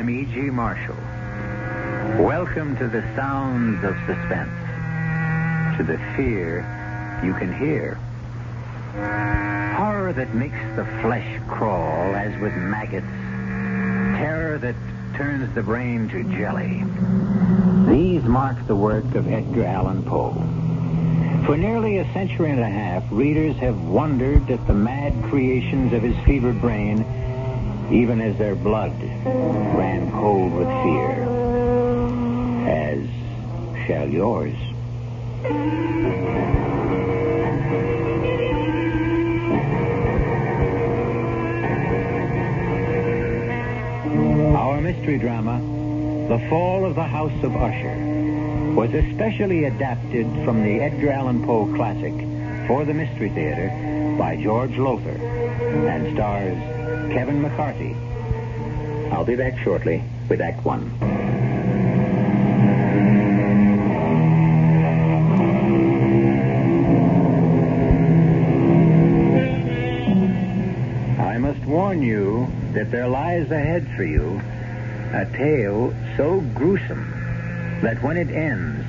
I'm E.G. Marshall. Welcome to the sounds of suspense, to the fear you can hear. Horror that makes the flesh crawl as with maggots. Terror that turns the brain to jelly. These mark the work of Edgar Allan Poe. For nearly a century and a half, readers have wondered at the mad creations of his fevered brain, even as their blood ran cold with fear. As shall yours. Our mystery drama, The Fall of the House of Usher, was especially adapted from the Edgar Allan Poe classic for the Mystery Theater by George Lothar and stars Kevin McCarthy. I'll be back shortly with Act One. I must warn you that there lies ahead for you a tale so gruesome that when it ends,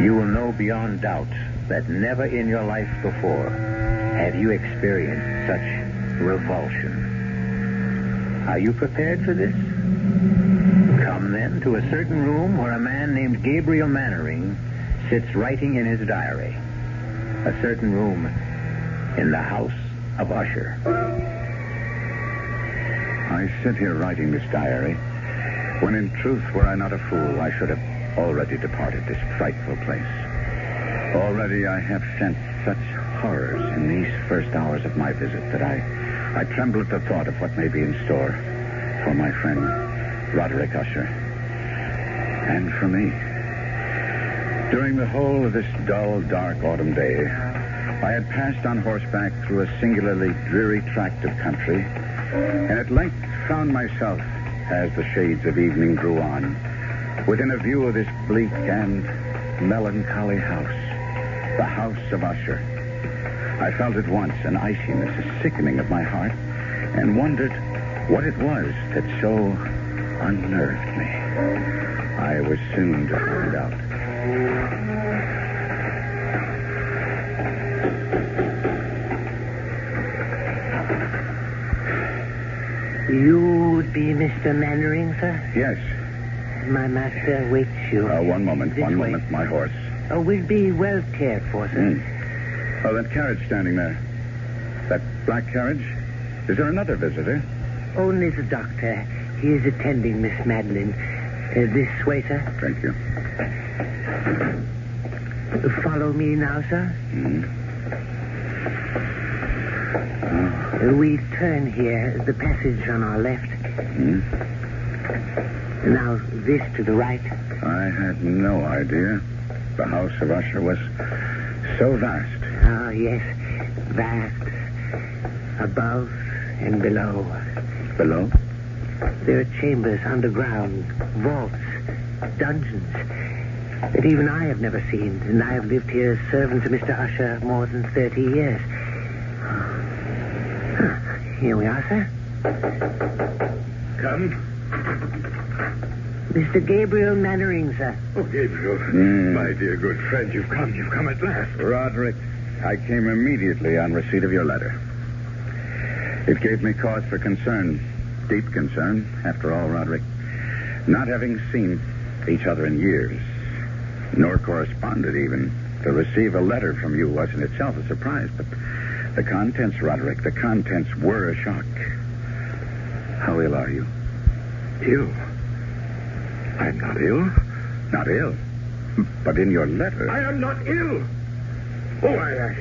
you will know beyond doubt that never in your life before have you experienced such revulsion. Are you prepared for this? Come, then, to a certain room where a man named Gabriel Mannering sits writing in his diary. A certain room in the House of Usher. I sit here writing this diary, when in truth, were I not a fool, I should have already departed this frightful place. Already I have sensed such horrors in these first hours of my visit that I tremble at the thought of what may be in store for my friend Roderick Usher. And for me. During the whole of this dull, dark autumn day, I had passed on horseback through a singularly dreary tract of country, and at length found myself, as the shades of evening grew on, within a view of this bleak and melancholy house, the House of Usher. I felt at once an iciness, a sickening of my heart, and wondered what it was that so unnerved me. I was soon to find out. You would be Mr. Mannering, sir? Yes. My master waits you. One moment, my horse. Oh, we'll be well cared for, sir. Oh, that carriage standing there. That black carriage? Is there another visitor? Only the doctor. He is attending Miss Madeline. This way, sir. Thank you. Follow me now, sir. Oh. We turn here, the passage on our left. Now, this to the right. I had no idea the House of Usher was so vast. Oh, yes, vast. Above and below. Below? There are chambers underground, vaults, dungeons that even I have never seen, and I have lived here as servant to Mr. Usher more than 30 years. Here we are, sir. Come. Mr. Gabriel Mannering, sir. Oh, Gabriel. My dear good friend, you've come at last. Roderick, I came immediately on receipt of your letter. It gave me cause for concern, deep concern. After all, Roderick, not having seen each other in years, nor corresponded even, to receive a letter from you was in itself a surprise. But the contents, Roderick, the contents were a shock. How ill are you? Ill? I'm not ill. Not ill? But in your letter... I am not ill. Oh, I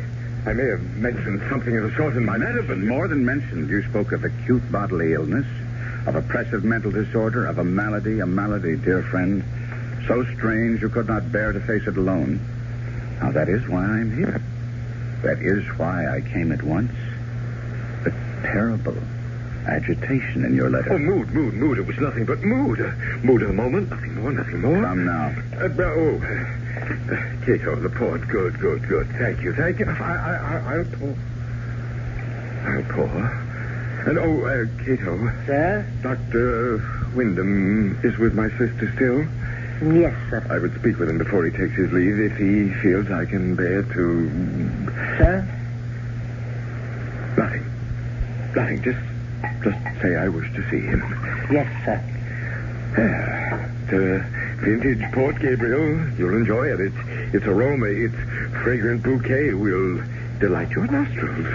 may have mentioned something of the sort in my letter, but... More than mentioned, you spoke of acute bodily illness, of oppressive mental disorder, of a malady, dear friend, so strange you could not bear to face it alone. Now, that is why I'm here. That is why I came at once. The terrible agitation in your letter. Oh, mood. It was nothing but mood. Mood of the moment. Nothing more. Come now. Take over the port. Good. Thank you. I'll pour. And, Cato. Sir? Dr. Wyndham is with my sister still? Yes, sir. I would speak with him before he takes his leave if he feels I can bear to... Sir? Nothing. Just say I wish to see him. Yes, sir. The vintage Port Gabriel. You'll enjoy it. Its aroma, its fragrant bouquet will delight your nostrils.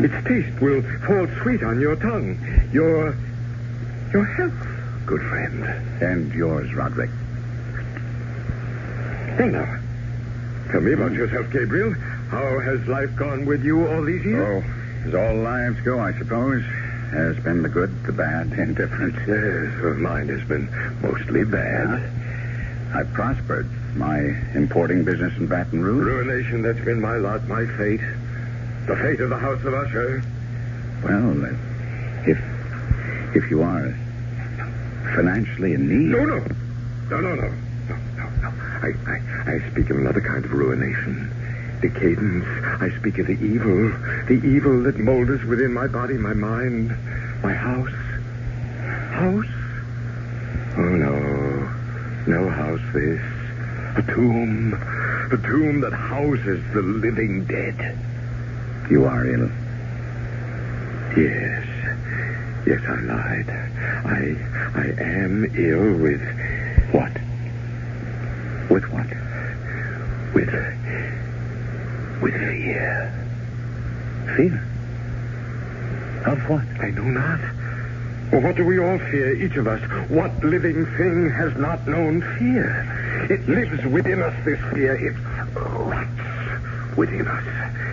Its taste will fall sweet on your tongue. Your health, good friend. And yours, Roderick. Well, now, tell me about yourself, Gabriel. How has life gone with you all these years? Oh, as all lives go, I suppose. Has been the good, the bad, indifferent. Yes, well, mine has been mostly bad. I've prospered. My importing business in Baton Rouge. Ruination, that's been my lot, my fate. The fate of the House of Usher. Well, if you are financially in need... No. I speak of another kind of ruination. Decadence. I speak of the evil that molders within my body, my mind, my house. House? Oh, no house this. A tomb that houses the living dead. You are ill. Yes, I lied. I am ill with what? With what? With fear. Fear? Of what? I know not. Well, what do we all fear, each of us? What living thing has not known fear? It lives within us, this fear. It rots within us,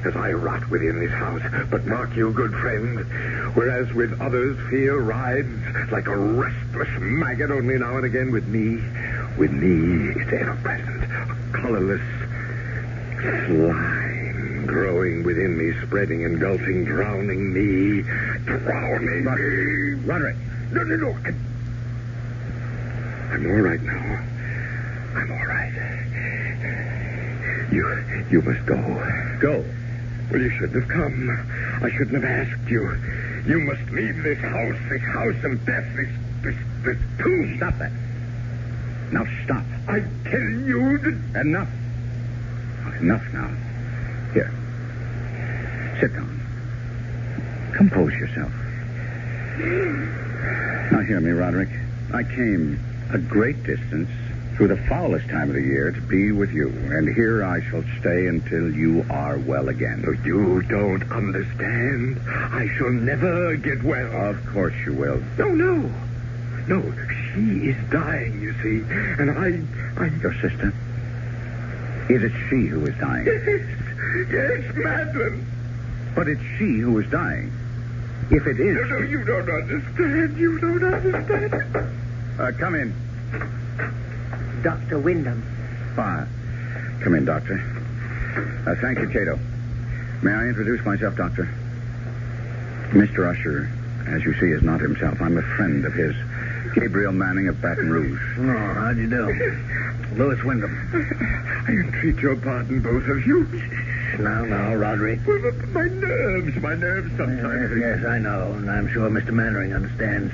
as I rot within this house. But mark you, good friend, whereas with others fear rides like a restless maggot, only now and again with me it's ever present, a colorless slime growing within me, spreading, engulfing, drowning me. Roderick. No. I'm all right now. I'm all right. You must go. Go. Well, you shouldn't have come. I shouldn't have asked you. You must leave this house of death, this tomb. Stop that. Now stop. I tell you that... Enough. Enough now. Here. Sit down. Compose yourself. Now hear me, Roderick. I came a great distance through the foulest time of the year to be with you, and here I shall stay until you are well again. No, you don't understand. I shall never get well. Of course you will. No, she is dying, you see, and I... Your sister? Is it she who is dying? Yes, Madeline. But it's she who is dying. If it is... No, you don't understand. You don't understand. Come in. Dr. Wyndham. Come in, Doctor. Thank you, Cato. May I introduce myself, Doctor? Mr. Usher, as you see, is not himself. I'm a friend of his. Gabriel Manning of Baton Rouge. Oh, how do you do? Louis Wyndham. I entreat your pardon, both of you. Now, Roderick. Well, my nerves sometimes. Yes, I know, and I'm sure Mr. Mannering understands.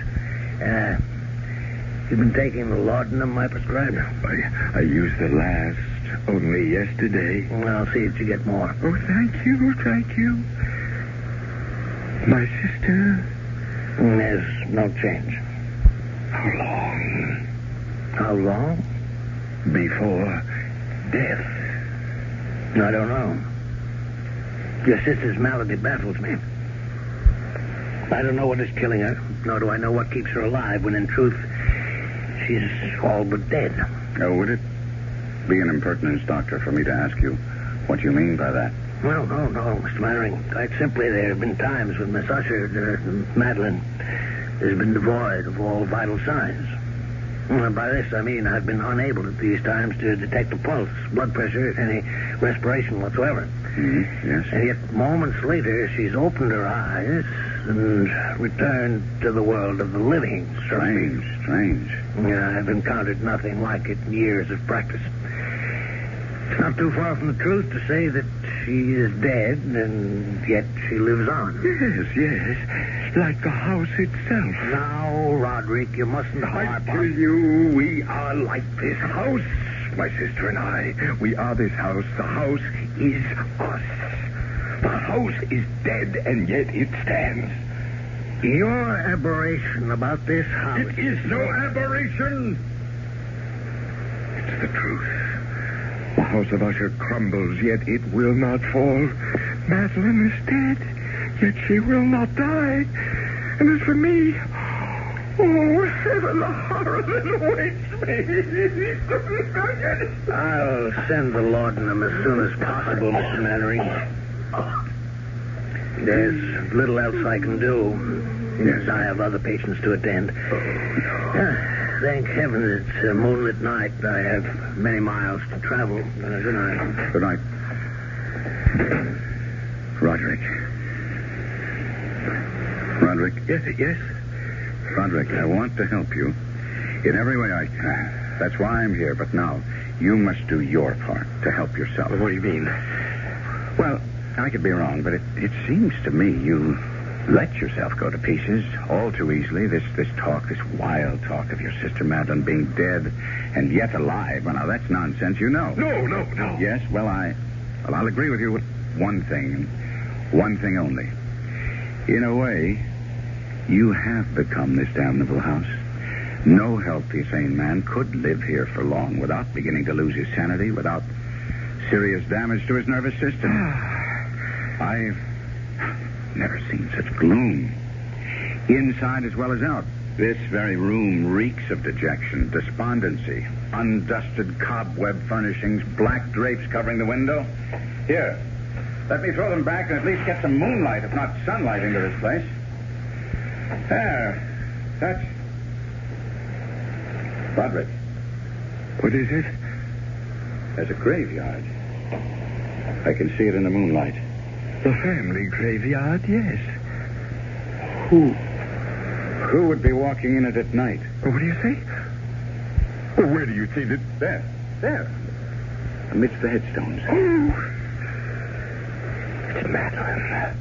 You've been taking the laudanum I prescribed? I used the last only yesterday. Well, I'll see that you get more. Oh, thank you. My sister? There's no change. How long? How long? Before death. I don't know. Your sister's malady baffles me. I don't know what is killing her, nor do I know what keeps her alive, when in truth, she's all but dead. Oh, would it be an impertinence, Doctor, for me to ask you what you mean by that? Well, no, Mr. Mannering. Quite simply, there have been times when Miss Usher, Madeline, has been devoid of all vital signs. Well, by this, I mean I've been unable at these times to detect a pulse, blood pressure, any respiration whatsoever. Yes. And yet, moments later, she's opened her eyes and returned to the world of the living. Strange. Yeah, I've encountered nothing like it in years of practice. It's not too far from the truth to say that she is dead, and yet she lives on. Yes. like the house itself. Now, Roderick, you mustn't harp I tell you, we are like this house. My sister and I, we are this house. The house is us. The house is dead, and yet it stands. Your aberration about this house. It is no aberration. It's the truth. The House of Usher crumbles, yet it will not fall. Madeline is dead, yet she will not die. And as for me, oh, heaven, the horror that awaits me. I'll send the laudanum as soon as possible, Mr. Mannering. There's little else I can do. Yes, I have other patients to attend. Thank heaven it's a moonlit night. I have many miles to travel. Good night. Good night. Roderick. Roderick? Yes? Roderick, I want to help you in every way I can. That's why I'm here. But now, you must do your part to help yourself. What do you mean? Well, I could be wrong, but it seems to me you let yourself go to pieces all too easily. This talk, this wild talk of your sister Madeline being dead and yet alive. Well, now, that's nonsense, you know. No. Yes, well, I'll agree with you with one thing, and one thing only. In a way, you have become this damnable house. No healthy, sane man could live here for long without beginning to lose his sanity, without serious damage to his nervous system. I've never seen such gloom, inside as well as out. This very room reeks of dejection, despondency, undusted cobweb furnishings, black drapes covering the window. Here, let me throw them back and at least get some moonlight, if not sunlight, into this place. There. That's... Roderick. What is it? There's a graveyard. I can see it in the moonlight. The family graveyard, yes. Who would be walking in it at night? What do you say? Well, where do you see it? There. Amidst the headstones. Oh. It's Madeline.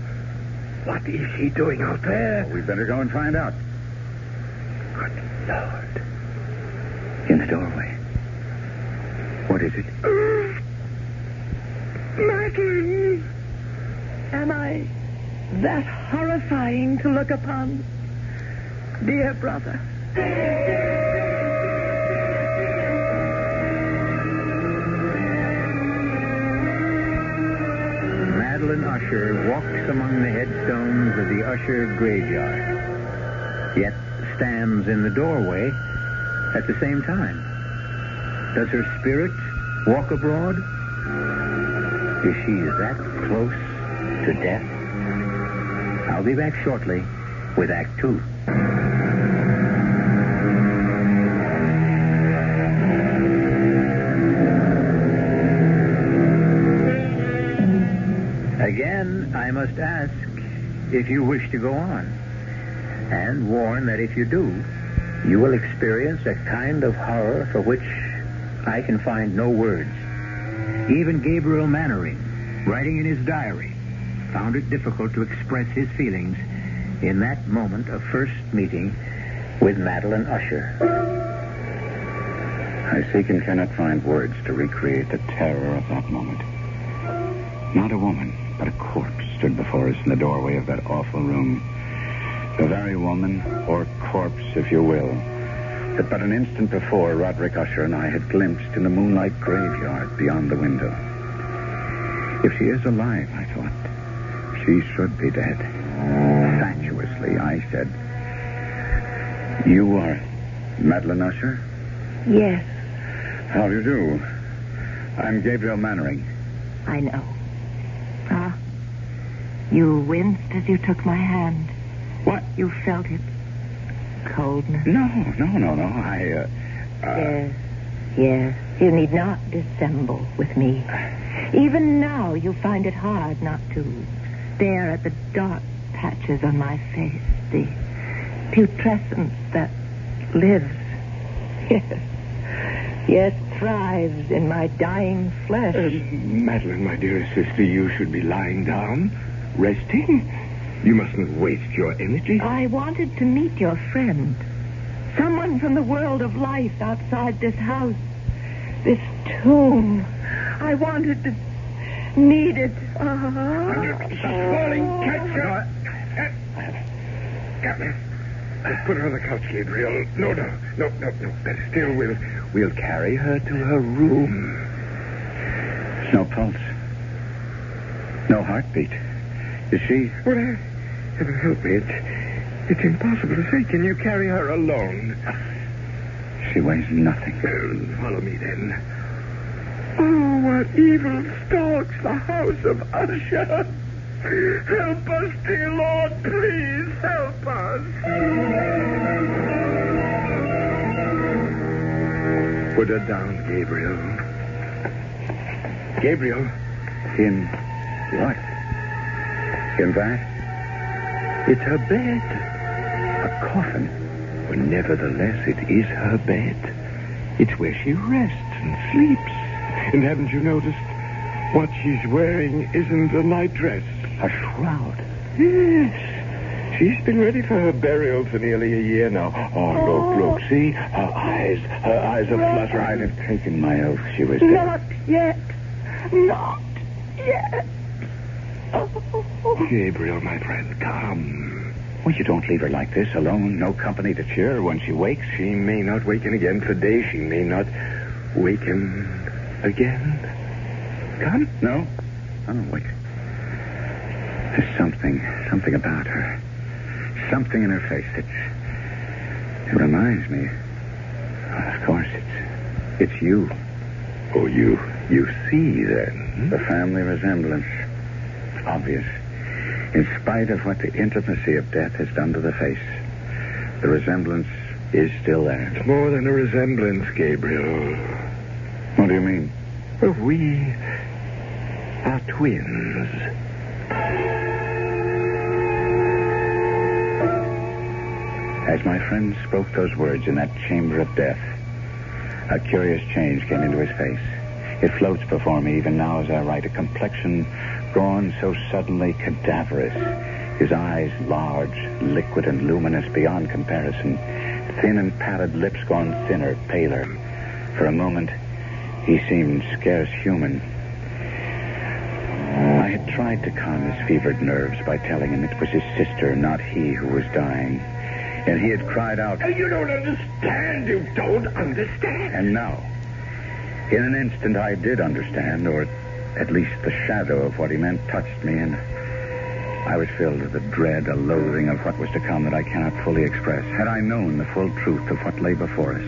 What is she doing out there? Well, we'd better go and find out. Good Lord. In the doorway. What is it? Madeline! Am I that horrifying to look upon? Dear brother. Madeline Usher walks among the headstones of the Usher graveyard, yet stands in the doorway at the same time. Does her spirit walk abroad? Is she that close to death? I'll be back shortly with Act 2. Again, I must ask if you wish to go on, and warn that if you do, you will experience a kind of horror for which I can find no words. Even Gabriel Mannering, writing in his diary, found it difficult to express his feelings in that moment of first meeting with Madeline Usher. I seek and cannot find words to recreate the terror of that moment. Not a woman, but a corpse stood before us in the doorway of that awful room. The very woman, or corpse, if you will, that but an instant before Roderick Usher and I had glimpsed in the moonlight graveyard beyond the window. If she is alive, I thought, she should be dead. Fatuously, I said, "You are Madeline Usher?" Yes. How do you do? I'm Gabriel Mannering. I know. You winced as you took my hand. What? You felt it. Coldness. No. Yes. You need not dissemble with me. Even now, you find it hard not to stare at the dark patches on my face, the putrescence that lives. Yes, thrives in my dying flesh. Madeline, my dearest sister, you should be lying down, resting. You mustn't waste your energy. I wanted to meet your friend. Someone from the world of life outside this house. This tomb. I wanted to... needed... She's falling. Catch her. Put her on the couch, Gabriel. No. Better still, we'll carry her to her room. No pulse. No heartbeat. Is she... Well, heaven help me. It's impossible to say. Can you carry her alone? She weighs nothing. Follow me, then. Oh, what evil stalks the House of Usher. Help us, dear Lord, please help us. Put her down, Gabriel. Gabriel. In what? In that? It's her bed. A coffin. But nevertheless, it is her bed. It's where she rests and sleeps. And haven't you noticed? What she's wearing isn't a nightdress. A shroud. Yes. She's been ready for her burial for nearly a year now. Oh, look. See? Her eyes are fluttering. I'd have taken my oath she was dead. Not yet. Oh. Gabriel, my friend, come. Well, you don't leave her like this, alone, no company to cheer her when she wakes. She may not waken again for days. She may not waken again. Come? No. Oh, wait. There's something about her. Something in her face. It reminds me. Well, of course, it's you. Oh, you see, then? The family resemblance. Obvious. In spite of what the intimacy of death has done to the face, the resemblance is still there. It's more than a resemblance, Gabriel. What do you mean? Well, we are twins. As my friend spoke those words in that chamber of death, a curious change came into his face. It floats before me even now as I write, a complexion gone so suddenly cadaverous. His eyes large, liquid, and luminous beyond comparison. Thin and pallid lips gone thinner, paler. For a moment, he seemed scarce human. I had tried to calm his fevered nerves by telling him it was his sister, not he, who was dying. And he had cried out, You don't understand. You don't understand. And now, in an instant, I did understand, or at least the shadow of what he meant touched me, and I was filled with a dread, a loathing of what was to come that I cannot fully express. Had I known the full truth of what lay before us,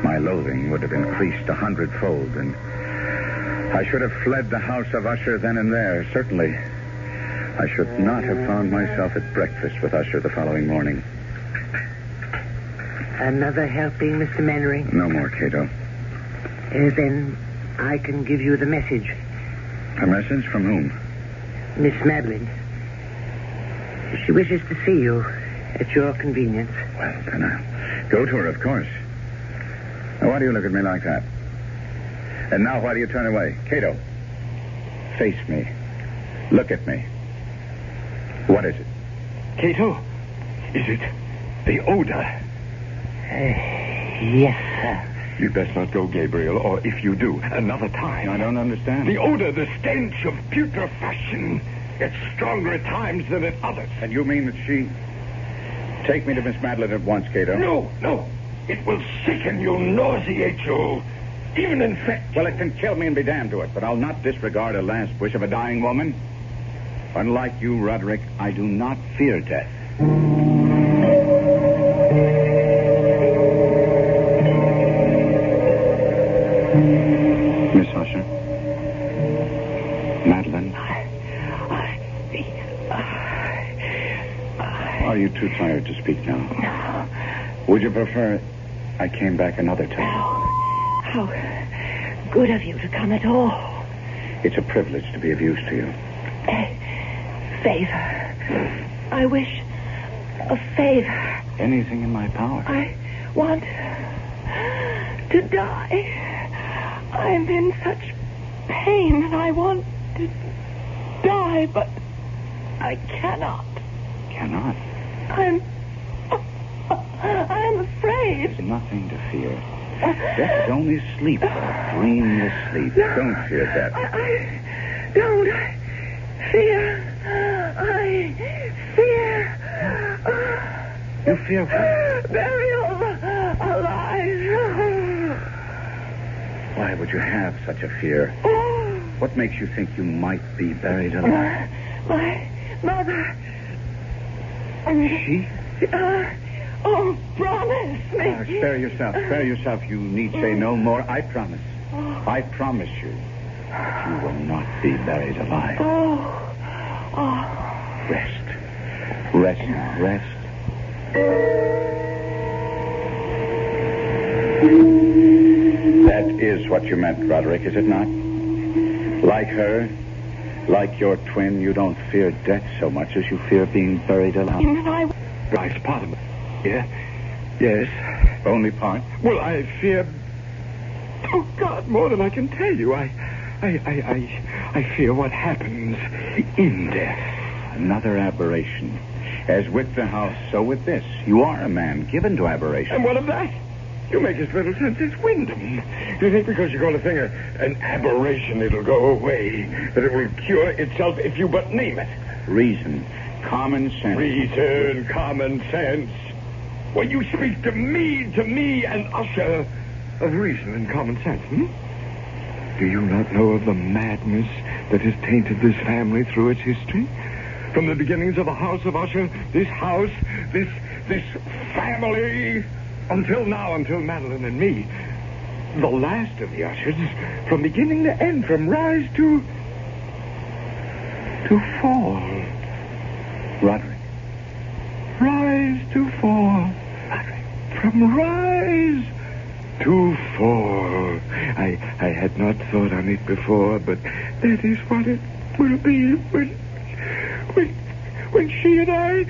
my loathing would have increased 100-fold, and I should have fled the House of Usher then and there. Certainly, I should not have found myself at breakfast with Usher the following morning. Another helping, Mr. Mannering? No more, Cato. Then I can give you the message. A message from whom? Miss Madeline. She wishes to see you at your convenience. Well, then I'll go to her, of course. Now, why do you look at me like that? And now why do you turn away? Cato, face me. Look at me. What is it? Cato, is it the odor? Yes, sir. You'd best not go, Gabriel, or if you do, another time. I don't understand. The odor, the stench of putrefaction. It's stronger at times than at others. And you mean that she... Take me to Miss Madeline at once, Cato. No. It will sicken you, nauseate you, even infect. Well, it can kill me and be damned to it, but I'll not disregard a last wish of a dying woman. Unlike you, Roderick, I do not fear death. Miss Usher? Madeline? Are you too tired to speak now? No. Would you prefer I came back another time? How good of you to come at all. It's a privilege to be of use to you. Favor. I wish a favor. Anything in my power. I want to die. I'm in such pain and I want to die, but I cannot. cannot. I'm afraid. There's nothing to fear. Death is only sleep, a dreamless sleep. Don't fear death. I don't fear. I fear. You fear what? Burial alive. Why would you have such a fear? What makes you think you might be buried alive? My mother. She? Promise me. Spare yourself. Spare yourself. You need say no more. I promise. I promise you that you will not be buried alive. Rest. Rest now. Rest. That is what you meant, Roderick, is it not? Like her, like your twin, you don't fear death so much as you fear being buried alive. Right, part of it. Yeah? Yes. Only part? Well, I fear... Oh, God, more than I can tell you. I fear what happens in death. Another aberration. As with the house, so with this. You are a man given to aberration. And what of that? You make as little sense as Wyndham. You think because you call a thing an aberration, it'll go away, that it will cure itself if you but name it. Reason. Common sense. Reason, common sense. When you speak to me, an Usher of reason and common sense, Do you not know of the madness that has tainted this family through its history? From the beginnings of the House of Usher, this house, this family, until now, until Madeline and me, the last of the Ushers, from beginning to end, from rise to fall. Roderick. Rise to fall. Roderick. From rise to fall. I had not thought on it before, but that is what it will be when she and I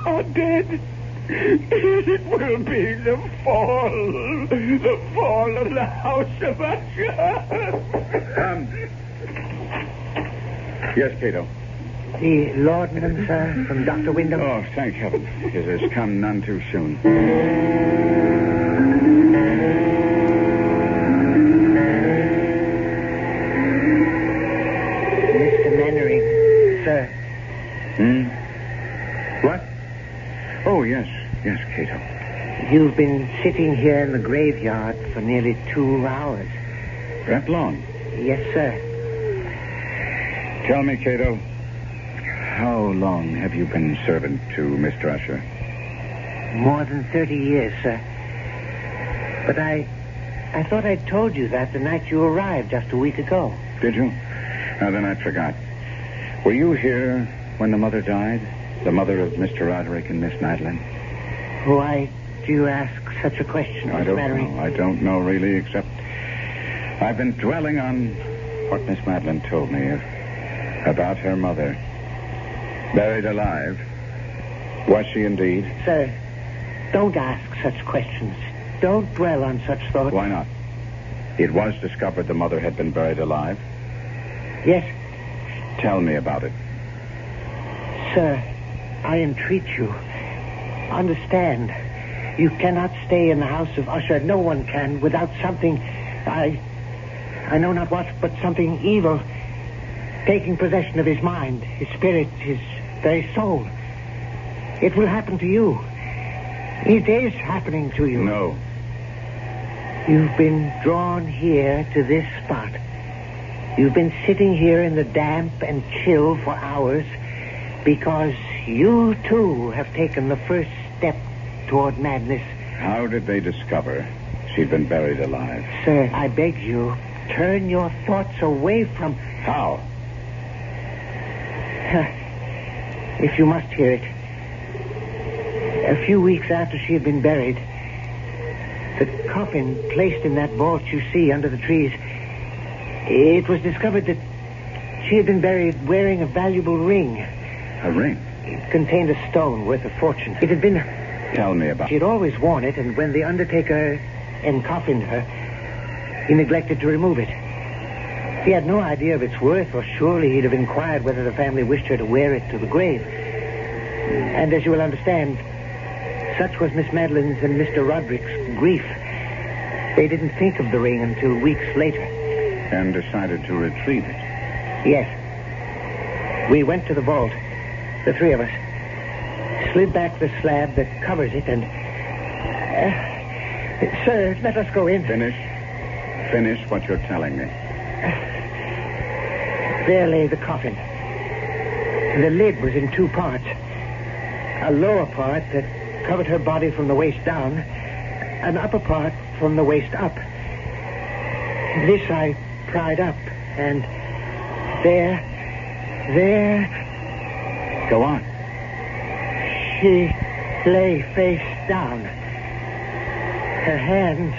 are dead. It will be the fall of the House of Usher. Yes, Cato. The laudanum, sir, from Dr. Wyndham. Oh, thank heaven. It has come none too soon. Mr. Mannering, sir. What? Oh, yes. Yes, Cato. You've been sitting here in the graveyard for nearly 2 hours. That long? Yes, sir. Tell me, Cato, how long have you been servant to Mr. Usher? More than 30 years, sir. But I thought I'd told you that the night you arrived just a week ago. Did you? Now, then I forgot. Were you here when the mother died? The mother of Mr. Roderick and Miss Madeline? Why do you ask such a question, I Miss don't Mannering? know. I don't know, really, except I've been dwelling on what Miss Madeline told me about her mother. Buried alive. Was she indeed? Sir, don't ask such questions. Don't dwell on such thoughts. Why not? It was discovered the mother had been buried alive. Yes. Tell me about it. Sir, I entreat you. Understand. You cannot stay in the House of Usher. No one can without something... I know not what, but something evil taking possession of his mind, his spirit, his very soul. It will happen to you. It is happening to you. No. You've been drawn here to this spot. You've been sitting here in the damp and chill for hours because you, too, have taken the first step toward madness. How did they discover she'd been buried alive? Sir, I beg you, turn your thoughts away from... How? If you must hear it. A few weeks after she had been buried, the coffin placed in that vault you see under the trees, it was discovered that she had been buried wearing a valuable ring. A ring? It contained a stone worth a fortune. It had been... Tell me about it. She had always worn it, and when the undertaker encoffined her, he neglected to remove it. He had no idea of its worth, or surely he'd have inquired whether the family wished her to wear it to the grave. And as you will understand, such was Miss Madeline's and Mr. Roderick's grief. They didn't think of the ring until weeks later. And decided to retrieve it. Yes. We went to the vault, the three of us, slid back the slab that covers it, and... sir, let us go in. Finish what you're telling me. There lay the coffin. The lid was in two parts. A lower part that covered her body from the waist down, an upper part from the waist up. This I pried up, and there... Go on. She lay face down. Her hands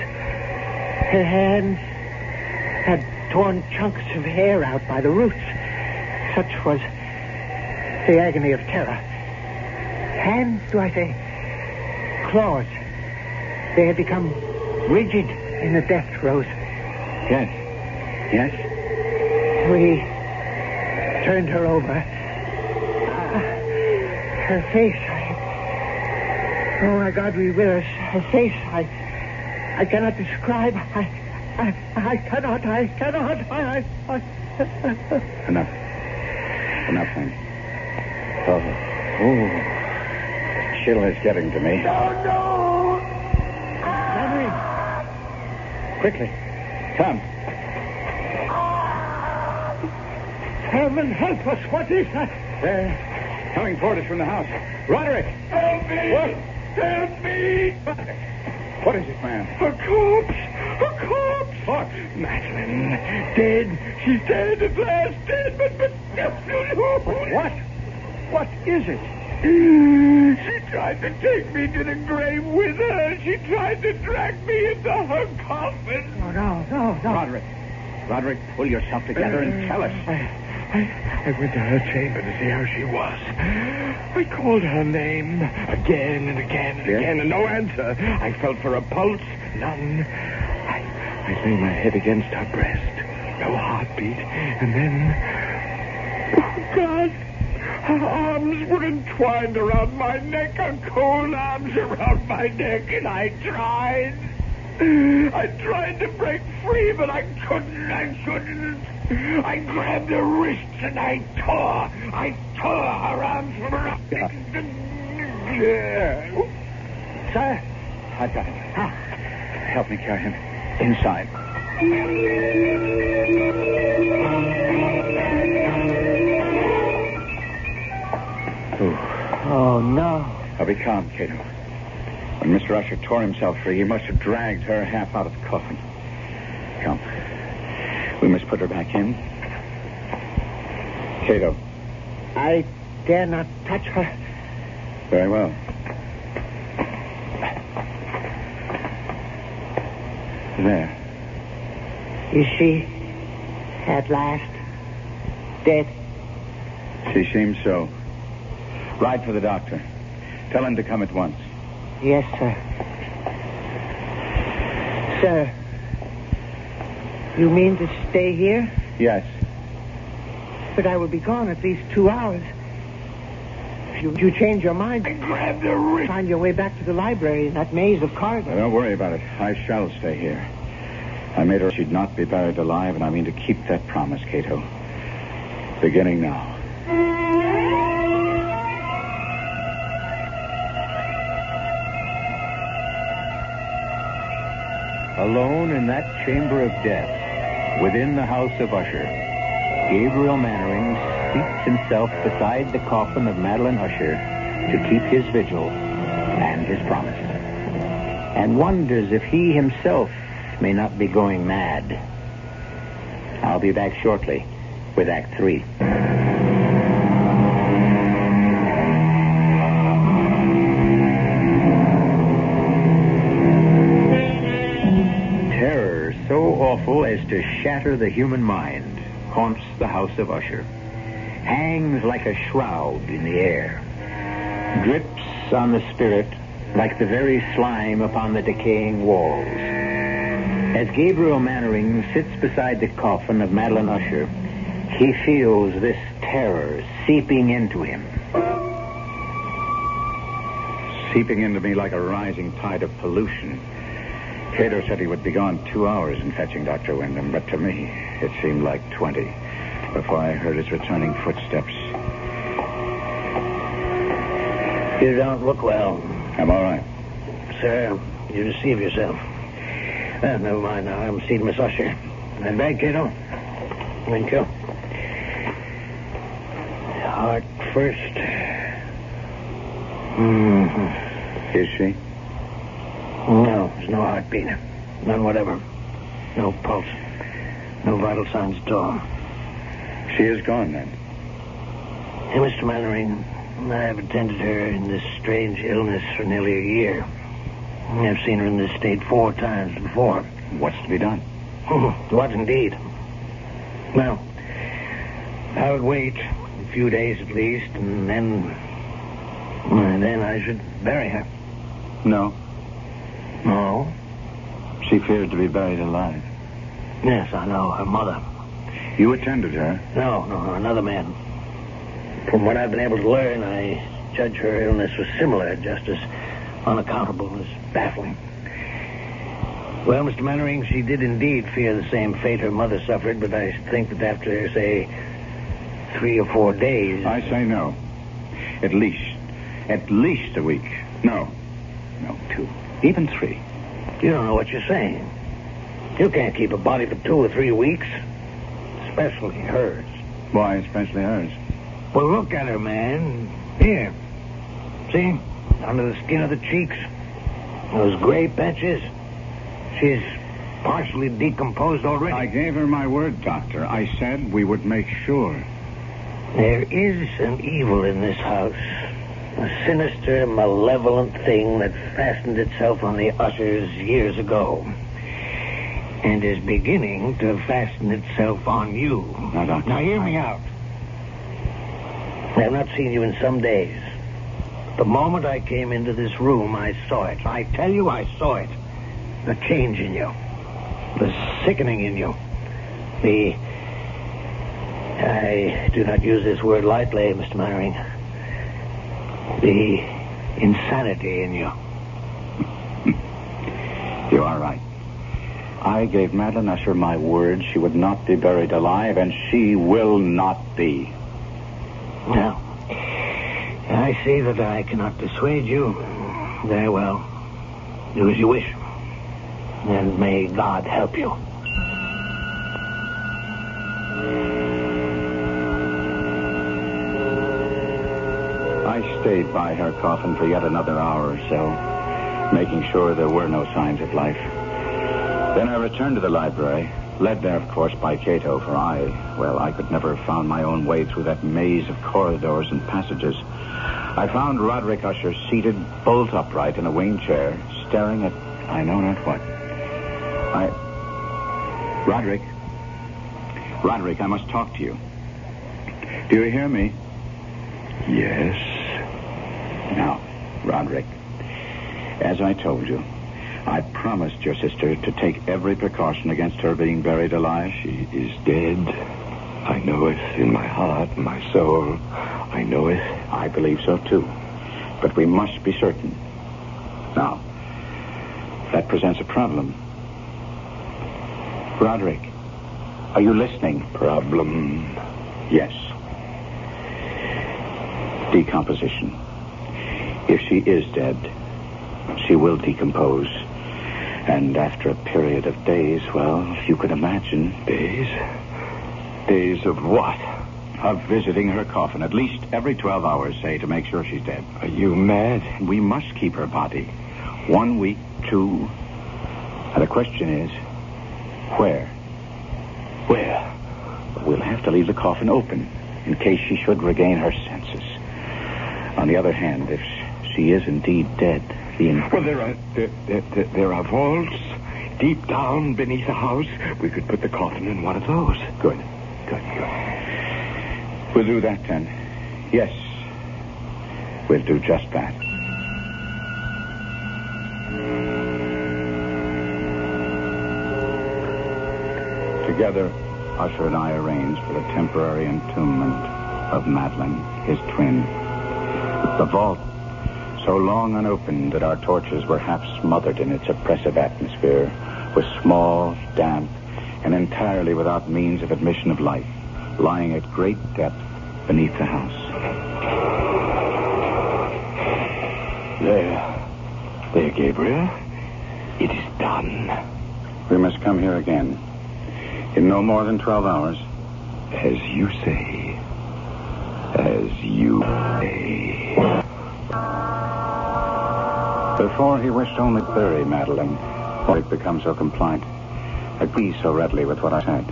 had torn chunks of hair out by the roots. Such was the agony of terror. Hands, do I say? Claws. They had become rigid in the death throes. Yes. We turned her over. Her face, oh, my God, be with us. Her face, I cannot describe. I cannot. Enough, then. Oh, chill is getting to me. No! Henry! Quickly. Come. Heaven help us. What is that? They're coming toward us from the house. Roderick! Help me! What? Help me! What is it, man? A corpse! What? Madeline, dead. She's dead at last. Dead, but... What? What is it? She tried to take me to the grave with her. She tried to drag me into her coffin. Oh, no. Roderick, pull yourself together and tell us. I went to her chamber to see how she was. I called her name again and again and again, and no answer. I felt for a pulse, none. I lay my head against her breast, no heartbeat, and then... Oh, God! Her arms were entwined around my neck, her cold arms around my neck, and I tried to break free, but I couldn't. I grabbed her wrists and I tore her arms from her neck. Sir? I've got him. Help me carry him inside. Oh, no. Now be calm, Cato. When Mr. Usher tore himself free, he must have dragged her half out of the coffin. Come. We must put her back in. Cato. I dare not touch her. Very well. There. Is she at last dead? She seems so. Ride for the doctor. Tell him to come at once. Yes, sir. Sir, you mean to stay here? Yes. But I will be gone at least 2 hours. If you change your mind, I grabbed her wrist. Find your way back to the library in that maze of corridors. Now, don't worry about it. I shall stay here. I made her she'd not be buried alive, and I mean to keep that promise, Cato. Beginning now. Alone in that chamber of death, within the House of Usher, Gabriel Mannering seats himself beside the coffin of Madeline Usher to keep his vigil and his promise, and wonders if he himself may not be going mad. I'll be back shortly with Act 3. Terror so awful as to shatter the human mind haunts the House of Usher, hangs like a shroud in the air, drips on the spirit like the very slime upon the decaying walls. As Gabriel Mannering sits beside the coffin of Madeline Usher, he feels this terror seeping into him. seeping into me like a rising tide of pollution. Cato said he would be gone 2 hours in fetching Dr. Wyndham, but to me, it seemed like 20 before I heard his returning footsteps. You don't look well. I'm all right. Sir, you deceive yourself. Well, never mind now. I'm seeing Miss Usher. That bag, Cato? Thank you. Heart first. Mm-hmm. Is she? No, there's no heartbeat. None whatever. No pulse. No vital signs at all. She is gone, then? Hey, Mr. Mannering, I have attended her in this strange illness for nearly a year. I've seen her in this state 4 times before. What's to be done? What indeed? Well, I would wait a few days at least, and then I should bury her. No. No? She feared to be buried alive. Yes, I know. Her mother. You attended her? No, another man. From what I've been able to learn, I judge her illness was similar, just as unaccountable as baffling. Well, Mr. Mannering, she did indeed fear the same fate her mother suffered, but I think that after, say, 3 or 4 days... I say no. At least a week. No, 2, even 3. You don't know what you're saying. You can't keep a body for 2 or 3 weeks. Especially hers. Why especially hers? Well, look at her, man. Here. See? Under the skin of the cheeks. Those gray patches. She's partially decomposed already. I gave her my word, Doctor. I said we would make sure. There is an evil in this house. A sinister, malevolent thing that fastened itself on the Ushers years ago. And is beginning to fasten itself on you. Now, Doctor. Now, hear me out. I have not seen you in some days. The moment I came into this room, I saw it. I tell you, I saw it. The change in you. The sickening in you. I do not use this word lightly, Mr. Mannering. The insanity in you. You are right. I gave Madeline Usher my word she would not be buried alive, and she will not be. Now, I see that I cannot dissuade you. Very well. Do as you wish. And may God help you. I stayed by her coffin for yet another hour or so, making sure there were no signs of life. Then I returned to the library, led there, of course, by Cato, for I could never have found my own way through that maze of corridors and passages. I found Roderick Usher seated bolt upright in a wing chair, staring at I know not what. Roderick, I must talk to you. Do you hear me? Yes. Now, Roderick, as I told you, I promised your sister to take every precaution against her being buried alive. She is dead. I know it in my heart, my soul. I know it. I believe so, too. But we must be certain. Now, that presents a problem. Roderick, are you listening? Problem? Yes. Decomposition. If she is dead, she will decompose. And after a period of days, well, you can imagine. Days? Days of what? Of visiting her coffin at least every 12 hours, say, to make sure she's dead. Are you mad? We must keep her body. 1 week, 2. And the question is, where? Where? We'll have to leave the coffin open in case she should regain her senses. On the other hand, if she is indeed dead, Well, there are vaults deep down beneath the house. We could put the coffin in one of those. Good. We'll do that, then. Yes. We'll do just that. Together, Usher and I arranged for the temporary entombment of Madeline, his twin. The vault, so long unopened that our torches were half smothered in its oppressive atmosphere, was small, damp, and entirely without means of admission of light, lying at great depth beneath the house. There, Gabriel. It is done. We must come here again. In no more than 12 hours. As you say. As you say. Before he wished only to bury Madeline, why had become so compliant, agree so readily with what I said.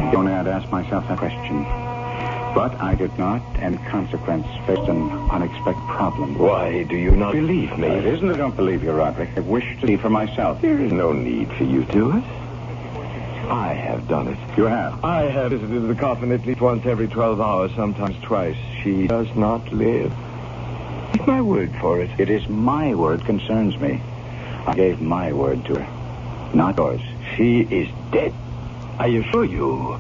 If only I'd asked myself that question. But I did not, and in consequence faced an unexpected problem. Why do you not believe me? It isn't that I don't believe you, Roderick. I wish to see for myself. There is no need for you to do it. I have done it. You have? I have visited the coffin at least once every 12 hours, sometimes twice. She does not live. Take my word for it. It is my word concerns me. I gave my word to her, not yours. She is dead. I assure you,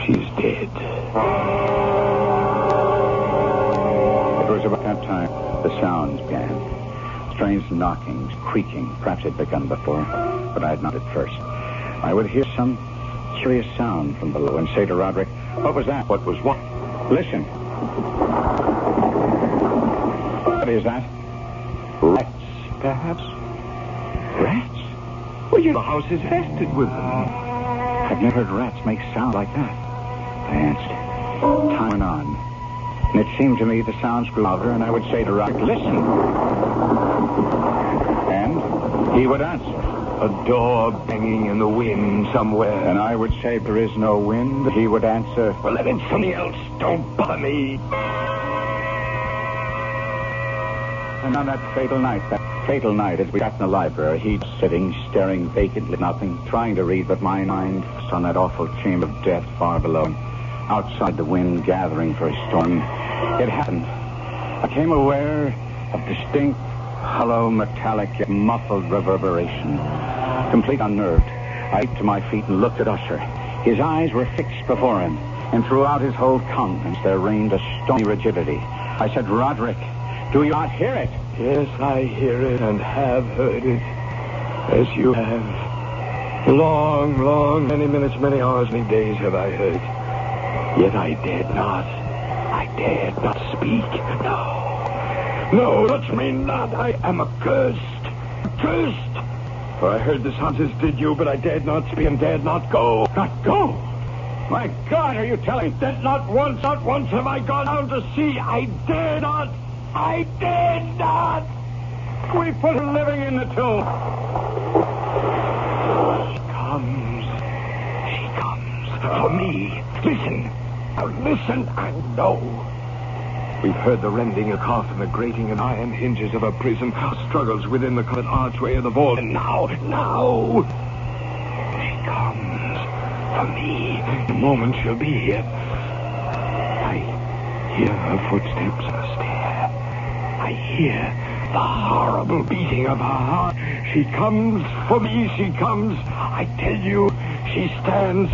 she's dead. It was about that time the sounds began. Strange knockings, creaking. Perhaps it had begun before, but I had not at first. I would hear some curious sound from below and say to Roderick, "What was that? What was what? Listen." What is that? Rats, perhaps? Rats? Well, the house is infested with them. I've never heard rats make sound like that. I answered. Time went on. And it seemed to me the sounds grew louder, and I would say to Roderick, "Listen." And he would answer. A door banging in the wind somewhere. And I would say, "There is no wind." He would answer, "Well, then it's something else. Don't bother me." And on that fatal night, as we sat in the library, he sitting, staring vacantly at nothing, trying to read, but my mind was on that awful chamber of death far below him, outside the wind gathering for a storm. It happened. I became aware of distinct, hollow, metallic, yet muffled reverberation. Complete unnerved, I leaped to my feet and looked at Usher. His eyes were fixed before him, and throughout his whole countenance there reigned a stony rigidity. I said, "Roderick, do you not hear it?" "Yes, I hear it and have heard it, as you have. Long, many minutes, many hours, many days have I heard. Yet I dared not speak. No, touch me not. I am accursed. For I heard the sounds as did you, but I dared not speak and dared not go. Not go? My God, are you telling me? That not once have I gone down to see. I dared not. We put her living in the tomb. She comes. For me. Listen. Now listen and know. We've heard the rending of coffin, the grating and iron hinges of a prison, struggles within the covered archway of the vault. And now, she comes for me. The moment she'll be here. I hear her footsteps on the stair. I hear the horrible beating of her heart. She comes for me, she comes. I tell you, she stands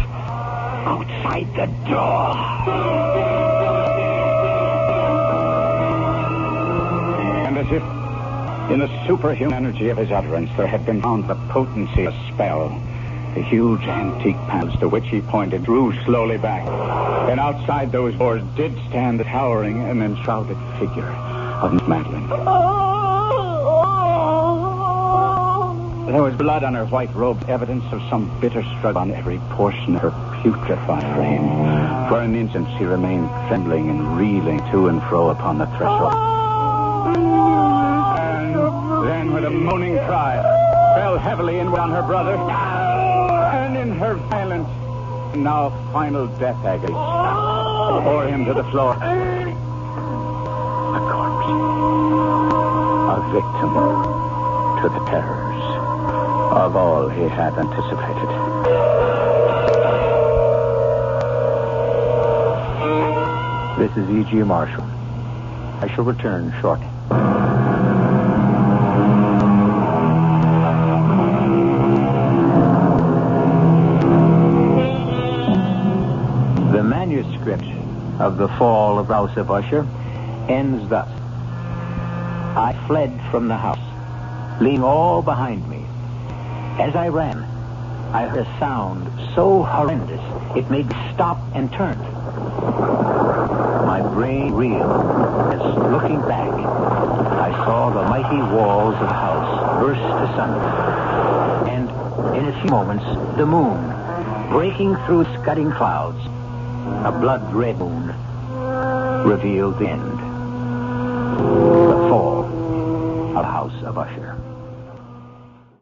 outside the door. And as if in the superhuman energy of his utterance, there had been found the potency of a spell. The huge antique panels to which he pointed drew slowly back. And outside those doors did stand the towering and enshrouded figure of Madeline. There was blood on her white robe, evidence of some bitter struggle on every portion of her putrefied frame. For an instant she remained trembling and reeling to and fro upon the threshold. And then with a moaning cry, fell heavily in on her brother. And in her violent, now final death agony, bore him to the floor. A corpse. A victim to the terrors of all he had anticipated. This is E.G. Marshall. I shall return shortly. The manuscript of The Fall of House of Usher ends thus. I fled from the house, leaving all behind me. As I ran, I heard a sound so horrendous it made me stop and turn. My brain reeled as, looking back, I saw the mighty walls of the house burst asunder. And in a few moments, the moon, breaking through scudding clouds, a blood-red moon, revealed the end. The fall of House of Usher.